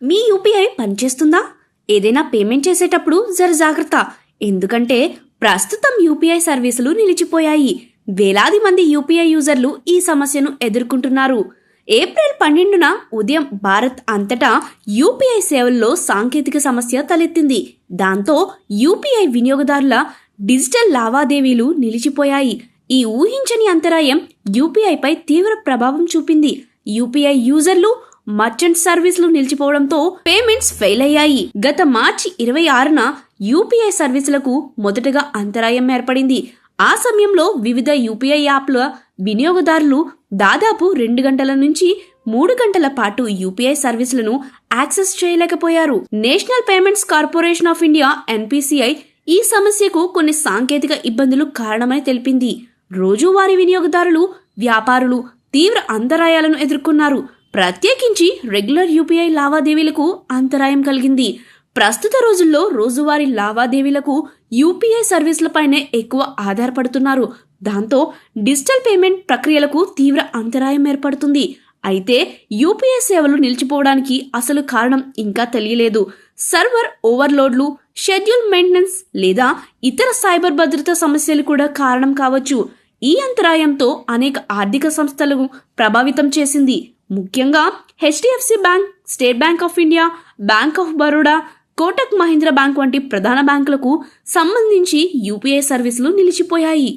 మీ UPI పనిచేస్తుందా? ఏదైనా payment చేసేటప్పుడు జర జాగ్రత్త. ఎందుకంటే ప్రస్తుతం యూపీఐ సర్వీసులు నిలిచిపోయాయి. వేలాది మంది యూపీఐ యూజర్లు ఈ సమస్యను ఎదుర్కొంటున్నారు. ఏప్రిల్ 12న ఉదయం భారత్ అంతటా యూపీఐ సేవల్లో సాంకేతిక సమస్య తలెత్తింది. దాంతో యూపీఐ వినియోగదారుల డిజిటల్ లావాదేవీలు నిలిచిపోయాయి. ఈ ఊహించని అంతరాయం యూపీఐపై తీవ్ర ప్రభావం చూపింది. యూపీఐ యూజర్లు, మర్చెంట్ సర్వీసులు నిలిచిపోవడంతో పేమెంట్స్ ఫెయిల్ అయ్యాయి. గత మార్చి 26న యూపీఐ సర్వీసులకు మొదటగా అంతరాయం ఏర్పడింది. ఆ సమయంలో వివిధ యూపీఐ యాప్ల వినియోగదారులు దాదాపు 2 గంటల నుంచి 3 గంటల పాటు యూపీఐ సర్వీసులను యాక్సెస్ చేయలేకపోయారు. National payments corporation of India NPCI ఈ సమస్యకు కొన్ని సాంకేతిక ఇబ్బందులు కారణమని తెలిపింది. రోజువారీ వినియోగదారులు, వ్యాపారులు తీవ్ర అంతరాయాలను ఎదుర్కొన్నారు. ప్రత్యేకించి రెగ్యులర్ యూపీఐ లావాదేవీలకు అంతరాయం కలిగింది. ప్రస్తుత రోజుల్లో రోజువారీ లావాదేవీలకు యూపీఐ సర్వీసులపైనే ఎక్కువ ఆధారపడుతున్నారు. దాంతో డిజిటల్ పేమెంట్ ప్రక్రియలకు తీవ్ర అంతరాయం ఏర్పడుతుంది. అయితే యూపీఐ సేవలు నిలిచిపోవడానికి అసలు కారణం ఇంకా తెలియలేదు. సర్వర్ ఓవర్లోడ్లు, షెడ్యూల్ మెయింటెనెన్స్ లేదా ఇతర సైబర్ భద్రతా సమస్యలు కూడా కారణం కావచ్చు. ఈ అంతరాయంతో అనేక ఆర్థిక సంస్థలను ప్రభావితం చేసింది. ముఖ్యంగా HDFC bank, state bank of India, bank of Baroda, Kotak Mahindra bank వంటి ప్రధాన బ్యాంకులకు సంబంధించి యూపీఐ సర్వీసులు నిలిచిపోయాయి.